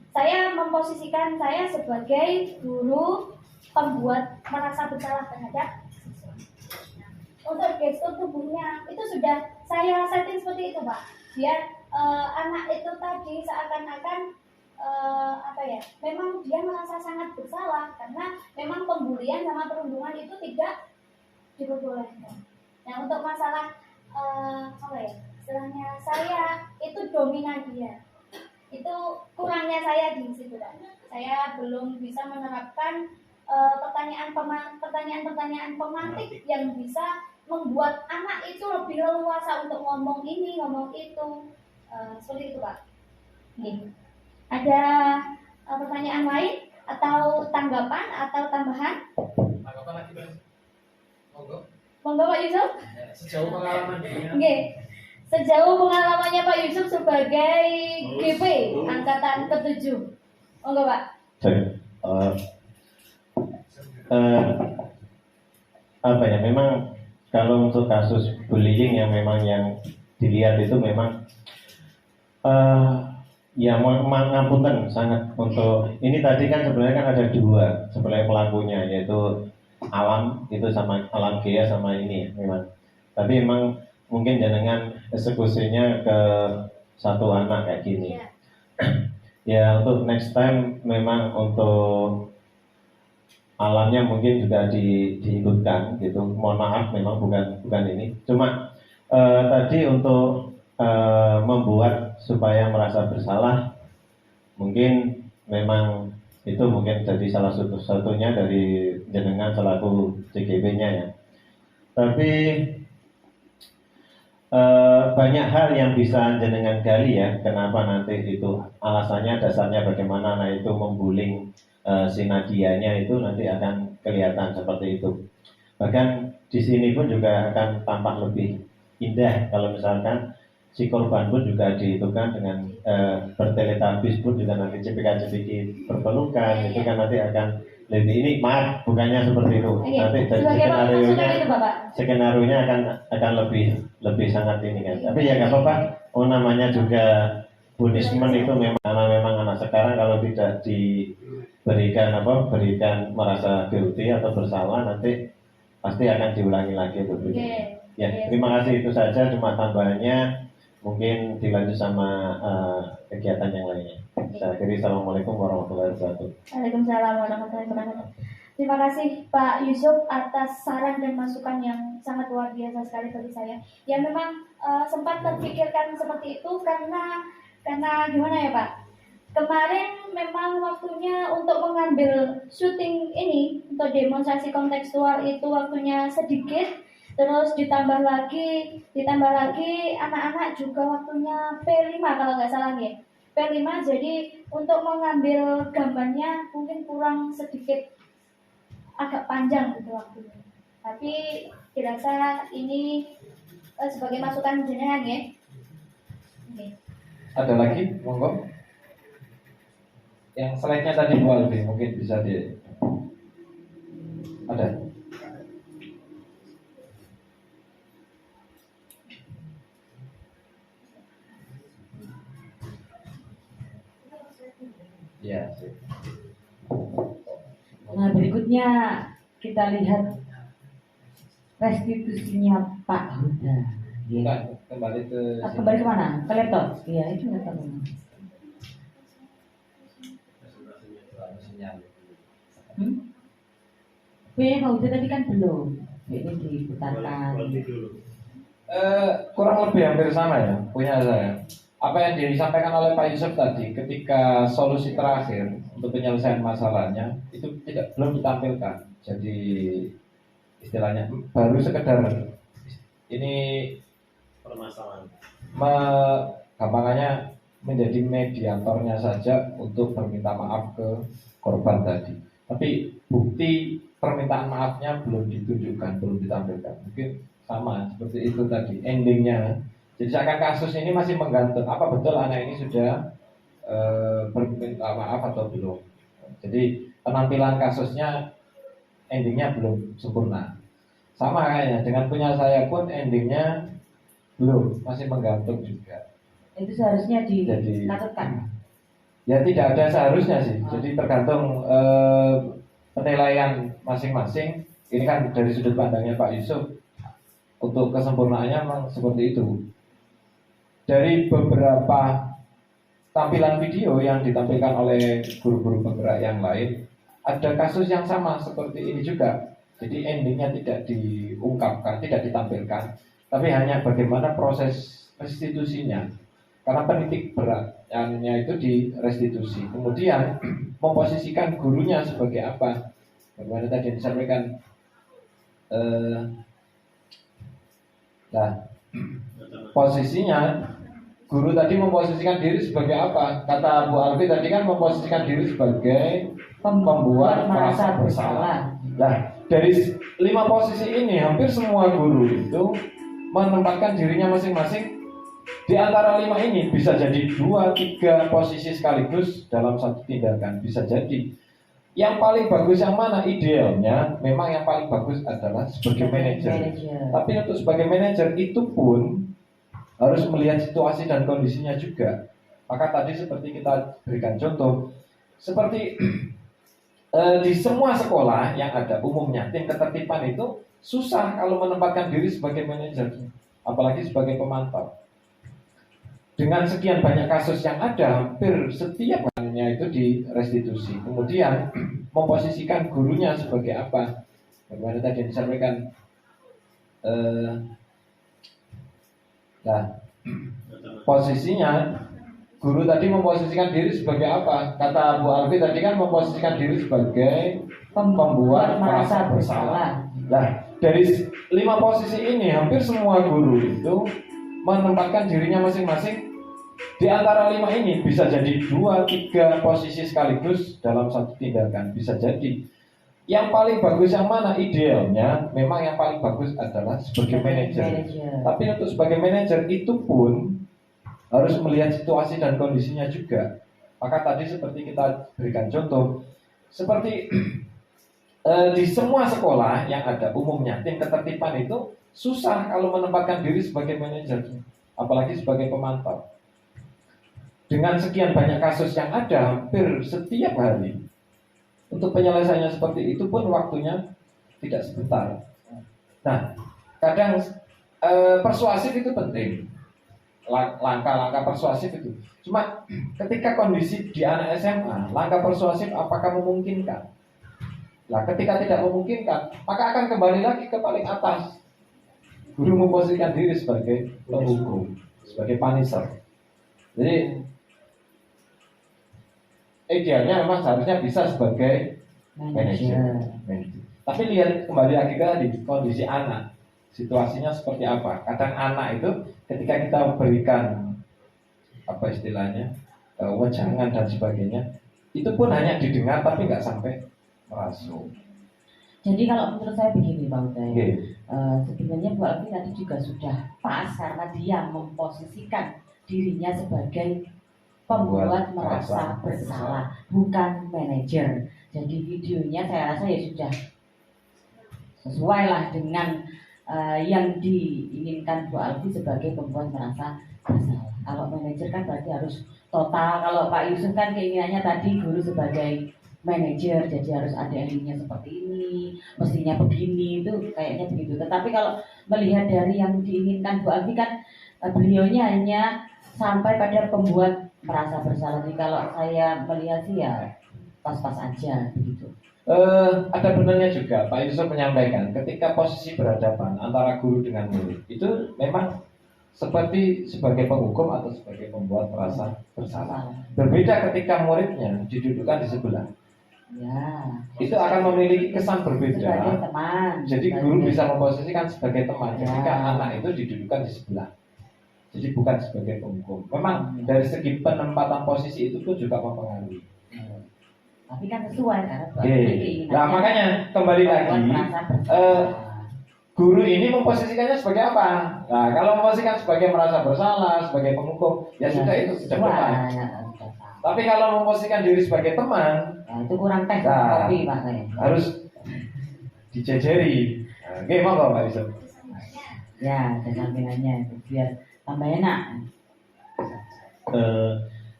saya memposisikan saya sebagai guru pembuat merasa bersalah terhadap siswa. Untuk gestur tubuhnya itu sudah saya setting seperti itu Pak. Biar anak itu tadi seakan-akan memang dia merasa sangat bersalah karena memang pembulian sama perundungan itu tidak diperbolehkan. Nah untuk masalah istilahnya saya itu dominan dia. Itu kurangnya saya di situ kan. Saya belum bisa menerapkan pertanyaan-pertanyaan pemantik yang bisa membuat anak itu lebih leluasa untuk ngomong ini, ngomong itu. Seperti itu Pak. Nih. Ada pertanyaan lain atau tanggapan atau tambahan?
Tanggapan lagi Mas.
Monggo Pak Yusuf.
Sejauh pengalaman dia.
Oke. Sejauh pengalamannya Pak Yusuf sebagai GP angkatan ke-7. Monggo Pak.
Memang kalau untuk kasus bullying yang memang yang dilihat itu memang ngapunten sangat untuk ini tadi kan sebenarnya kan ada dua sebenarnya pelakunya yaitu Alam itu sama Alam Gea sama ini memang. Tapi memang mungkin jenengan eksekusinya ke satu anak kayak gini.
Iya.
Ya untuk next time memang untuk alamnya mungkin juga diikutkan gitu. Mohon maaf memang bukan ini. Cuma tadi untuk membuat supaya merasa bersalah mungkin memang itu mungkin jadi salah satunya dari jenengan selaku CGB-nya ya. Tapi banyak hal yang bisa jenengan gali ya, kenapa nanti itu alasannya dasarnya bagaimana anak itu membuling si Nadianya itu nanti akan kelihatan seperti itu. Bahkan di sini pun juga akan tampak lebih indah kalau misalkan si korban pun juga dihitungkan dengan berteletabis pun juga nanti cepika-cepiki berpelukan itu kan nanti akan lebih ini maaf bukannya seperti itu nanti dari skenario-nya akan lebih sangat ini kan tapi ya nggak apa-apa namanya juga punishment itu memang anak sekarang kalau tidak diberikan berikan merasa guilty atau bersalah nanti pasti akan diulangi lagi begitu. Ya terima kasih itu saja cuma tambahannya mungkin dilanjut sama kegiatan yang lainnya. Saya akhiri assalamualaikum warahmatullahi wabarakatuh.
Waalaikumsalam warahmatullahi wabarakatuh. Terima kasih Pak Yusuf atas saran dan masukan yang sangat luar biasa sekali bagi saya. Ya memang sempat terpikirkan seperti itu karena gimana ya Pak? Kemarin memang waktunya untuk mengambil syuting ini untuk demonstrasi kontekstual itu waktunya sedikit. Terus ditambah lagi anak-anak juga waktunya P5 kalau nggak salah ya. P5 jadi untuk mengambil gambarnya mungkin kurang sedikit agak panjang gitu waktunya. Tapi dirasa ini sebagai masukan jenengan ya. Okay.
Ada lagi, monggo. Yang slide-nya tadi Bu Alfi mungkin bisa ada. Ya.
Nah berikutnya kita lihat restitusinya Pak Huda.
Bukan, kembali ke
kembali ke mana? Ke laptop? Iya itu laptop. Pak Huda tadi kan belum. Ini diputarkan.
Kurang lebih hampir sama ya punya saya. Apa yang disampaikan oleh Pak Yusuf tadi ketika solusi terakhir untuk penyelesaian masalahnya itu belum ditampilkan. Jadi istilahnya baru sekedar ini
permasalahan.
Gampangannya menjadi mediatornya saja untuk berminta maaf ke korban tadi. Tapi bukti permintaan maafnya belum ditunjukkan, belum ditampilkan. Mungkin sama seperti itu tadi endingnya. Jadi seakan kasus ini masih menggantung apa betul anak ini sudah berminta maaf atau belum. Jadi penampilan kasusnya endingnya belum sempurna. Sama kayaknya dengan punya saya pun endingnya belum, masih menggantung juga.
Itu seharusnya dilakukan.
Ya tidak ada seharusnya sih. Jadi tergantung penilaian masing-masing. Ini kan dari sudut pandangnya Pak Yusuf. Untuk kesempurnaannya memang seperti itu. Dari beberapa tampilan video yang ditampilkan oleh guru-guru penggerak yang lain, ada kasus yang sama seperti ini juga. Jadi endingnya tidak diungkapkan, tidak ditampilkan, tapi hanya bagaimana proses restitusinya. Karena penitik beratnya itu di restitusi. Kemudian memposisikan gurunya sebagai apa? Bagaimana tadi disampaikan? Posisinya guru tadi memposisikan diri sebagai apa? Kata Bu Alfi tadi kan memposisikan diri sebagai pembuat merasa bersalah. Nah, dari 5 posisi ini hampir semua guru itu menempatkan dirinya masing-masing di antara 5 ini. Bisa jadi 2-3 posisi sekaligus dalam satu tindakan, bisa jadi. Yang paling bagus yang mana? Idealnya memang yang paling bagus adalah sebagai manajer. Tapi untuk sebagai manajer itu pun harus melihat situasi dan kondisinya juga. Maka tadi seperti kita berikan contoh, seperti di semua sekolah yang ada umumnya tim ketertiban itu susah kalau menempatkan diri sebagai manajer, apalagi sebagai pemantau. dengan sekian banyak kasus yang ada, hampir setiap harinya itu direstitusi. Kemudian memposisikan gurunya sebagai apa? Bagaimana tadi yang disampaikan? Nah, posisinya guru tadi memposisikan diri sebagai apa? Kata Bu Alfi tadi kan memposisikan diri sebagai pembuat merasa bersalah. Nah, dari 5 posisi ini hampir semua guru itu menempatkan dirinya masing-masing di antara 5 ini. Bisa jadi 2-3 posisi sekaligus dalam satu tindakan, bisa jadi. Yang paling bagus yang mana? Idealnya memang yang paling bagus adalah sebagai manajer. Tapi untuk sebagai manajer itu pun harus melihat situasi dan kondisinya juga. Maka tadi seperti kita berikan contoh, seperti di semua sekolah yang ada umumnya tim ketertiban itu susah kalau menempatkan diri sebagai manajer, apalagi sebagai pemantau. Dengan sekian banyak kasus yang ada hampir setiap hari, untuk penyelesaiannya seperti itu pun waktunya tidak sebentar. Nah, kadang persuasif itu penting, langkah-langkah persuasif itu. Cuma ketika kondisi di anak SMA, langkah persuasif apakah memungkinkan? Nah, ketika tidak memungkinkan, maka akan kembali lagi ke paling atas. Guru memposisikan diri sebagai penghukum, sebagai punisher. Jadi idealnya memang seharusnya bisa sebagai manajer. Tapi lihat kembali lagi ke tadi kondisi anak, situasinya seperti apa. Kadang anak itu ketika kita berikan apa istilahnya wejangan dan sebagainya, itu pun hanya didengar tapi nggak sampai merasuk.
Jadi kalau menurut saya begini Pak Uday, sebenarnya Bu Alfi tadi juga sudah pas karena dia memposisikan dirinya sebagai pembuat merasa bersalah, bukan manajer. Jadi videonya saya rasa ya sudah sesuai lah dengan yang diinginkan Bu Alfi sebagai pembuat merasa bersalah. Kalau manajer kan berarti harus total. Kalau Pak Yusuf kan keinginannya tadi guru sebagai manajer, jadi harus ada endingnya seperti ini, mestinya begini, itu kayaknya begitu. Tetapi kalau melihat dari yang diinginkan Bu Alfi kan beliaunya hanya sampai pada pembuat merasa bersalah. Jadi kalau saya melihat sih ya pas-pas aja begitu.
Ada benarnya juga Pak Yusuf menyampaikan ketika posisi berhadapan antara guru dengan murid itu memang seperti sebagai penghukum atau sebagai pembuat merasa bersalah. Berbeda ketika muridnya didudukkan di sebelah.
Ya,
itu akan memiliki kesan berbeda.
Sebagai teman.
Jadi guru bisa memposisikan sebagai teman ketika anak itu didudukkan di sebelah. Jadi bukan sebagai penghukum. Memang dari segi penempatan posisi itu pun juga mempengaruhi.
Tapi kan sesuai kan?
Nah makanya kembali lagi guru ini memposisikannya sebagai apa? Nah kalau memposisikan sebagai merasa bersalah, sebagai penghukum, ya sudah itu sudah benar. Tapi kalau memposisikan diri sebagai teman,
nah, itu kurang teh kopi Pak saya.
Harus dijejeri. Oke, monggo Pak Yusuf.
Ya, ada sampingannya itu biar tambah enak.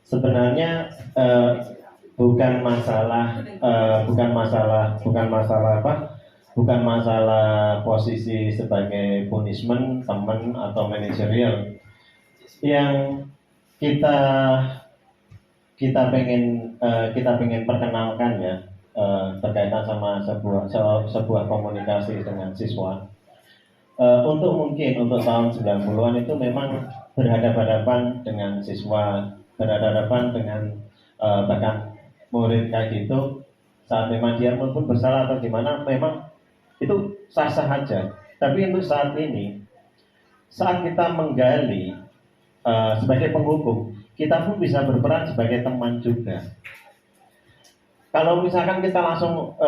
Sebenarnya bukan masalah posisi sebagai punishment teman atau manajerial. Yang kita pengen perkenalkan ya berkaitan sama sebuah komunikasi dengan siswa. Untuk tahun 90-an itu memang berhadapan dengan siswa, berhadapan dengan bahkan murid kayak gitu, saat memang dia pun bersalah atau gimana, memang itu sah-sah aja. Tapi untuk saat ini, saat kita menggali sebagai penghukum, kita pun bisa berperan sebagai teman juga. Kalau misalkan kita langsung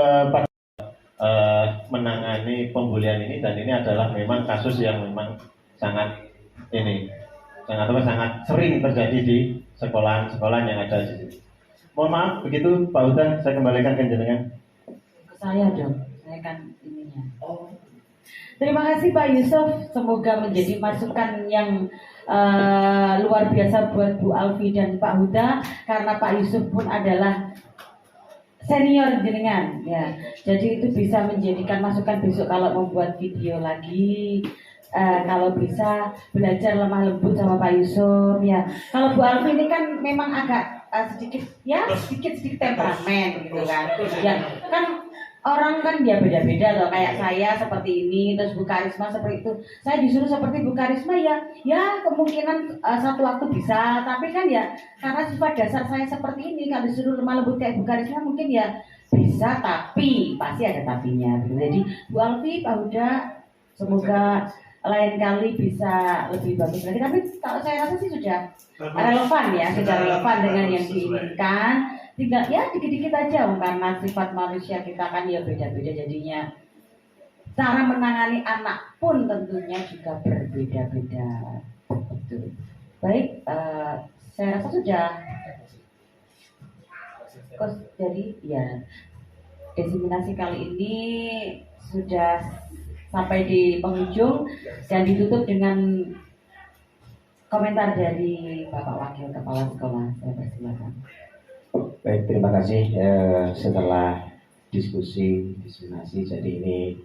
menangani pembulian ini, dan ini adalah memang kasus yang memang sangat sering terjadi di sekolah-sekolah yang ada di sini. Mohon maaf, begitu Pak Uda, saya kembalikan ke jenengan.
Ke saya dong, saya kan ininya. Terima kasih Pak Yusuf, semoga menjadi masukan yang luar biasa buat Bu Alfi dan Pak Huda, karena Pak Yusuf pun adalah senior jenengan ya. Jadi itu bisa menjadikan masukan besok kalau membuat video lagi kalau bisa belajar lemah lembut sama Pak Yusuf ya. Kalau Bu Alfi ini kan memang agak sedikit temperamen gitu kan. Ya kan orang kan dia beda-beda loh, kayak saya seperti ini, terus Bu Karisma seperti itu. Saya disuruh seperti Bu Karisma ya kemungkinan satu waktu bisa, tapi kan ya karena sifat dasar saya seperti ini, kalau disuruh lemah lembut kayak Bu Karisma mungkin ya bisa, tapi pasti ada tapinya. Jadi Bu Alfi, Pak Huda, semoga lain kali bisa lebih bagus lagi. Tapi kalau saya rasa sih sudah relevan ya, sudah relevan dengan yang diinginkan. Tinggal ya dikit-dikit aja, karena sifat manusia kita kan ya beda-beda, jadinya cara menangani anak pun tentunya juga berbeda-beda. Betul. Baik, saya rasa sudah. Jadi ya diseminasi kali ini sudah sampai di penghujung dan ditutup dengan komentar dari Bapak Wakil Kepala Sekolah. Saya persilakan.
Baik, terima kasih. Setelah diskusi diseminasi, jadi ini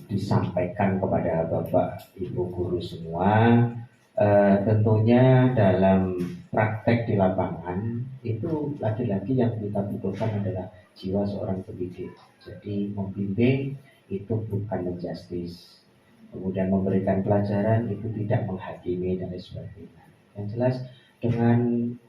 disampaikan kepada Bapak Ibu guru semua. Tentunya dalam praktek di lapangan itu lagi-lagi yang kita butuhkan adalah jiwa seorang pendidik. Jadi membimbing itu bukan menjustis, kemudian memberikan pelajaran itu tidak menghakimi dan sebagainya. Yang jelas dengan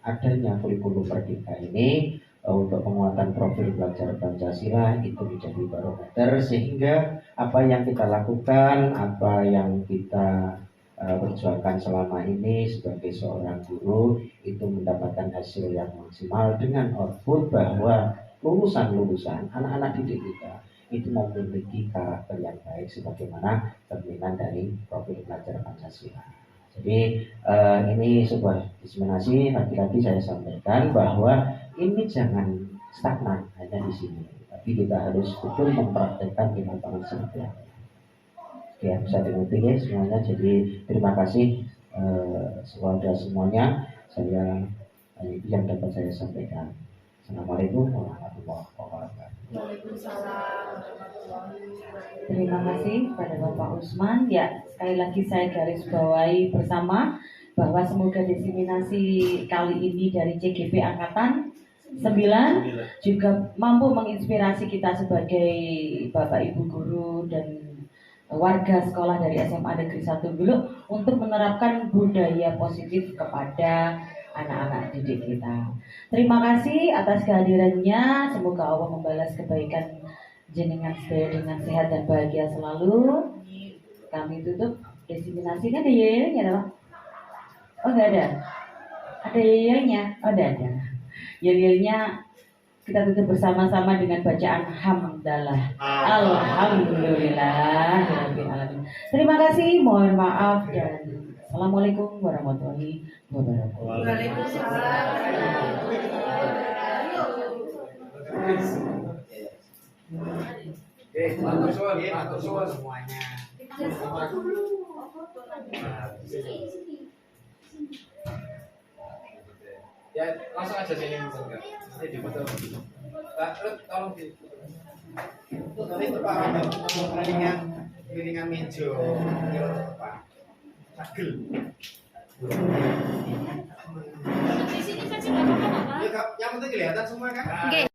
adanya kurikulum Merdeka ini untuk penguatan profil pelajar Pancasila itu menjadi barometer, sehingga apa yang kita lakukan, apa yang kita perjuangkan selama ini sebagai seorang guru itu mendapatkan hasil yang maksimal dengan output bahwa lulusan-lulusan anak-anak didik kita itu memiliki karakter yang baik sebagaimana cerminan dari profil pelajar Pancasila. Jadi ini sebuah diseminasi, lagi-lagi saya sampaikan bahwa ini jangan stagnan hanya di sini, tapi kita harus betul mempraktekkan di lapangan seperti apa. Ya, bisa dimengerti ya semuanya. Jadi terima kasih kepada semuanya. Saya itu yang dapat saya sampaikan. Assalamualaikum warahmatullahi wabarakatuh.
Terima kasih kepada Bapak Usman. Ya, sekali lagi saya garis bawahi bersama bahwa semoga diseminasi kali ini dari CGP Angkatan 9 juga mampu menginspirasi kita sebagai Bapak Ibu guru dan warga sekolah dari SMA Negeri 1 Buluk untuk menerapkan budaya positif kepada anak-anak didik kita. Terima kasih atas kehadirannya. Semoga Allah membalas kebaikan jenengan sedaya dengan sehat dan bahagia selalu. Kami tutup diseminasi. Ada yelnya apa? Oh nggak ada. Ada yelnya? Oh ada. Yelnya kita tutup bersama-sama dengan bacaan hamdalah. Alhamdulillah. Terima kasih. Mohon maaf dan assalamualaikum warahmatullahi wabarakatuh.
Waalaikumsalam.
Matur suwun semuanya. Ya, langsung aja sini enggak. Nanti difoto. Pak, tolong di. Tadi tepat piringan meja. Kira tepat. Sagel.
Di sini kan sudah apa-apa.
Ya, yang penting kelihatan semua kan?
Oke.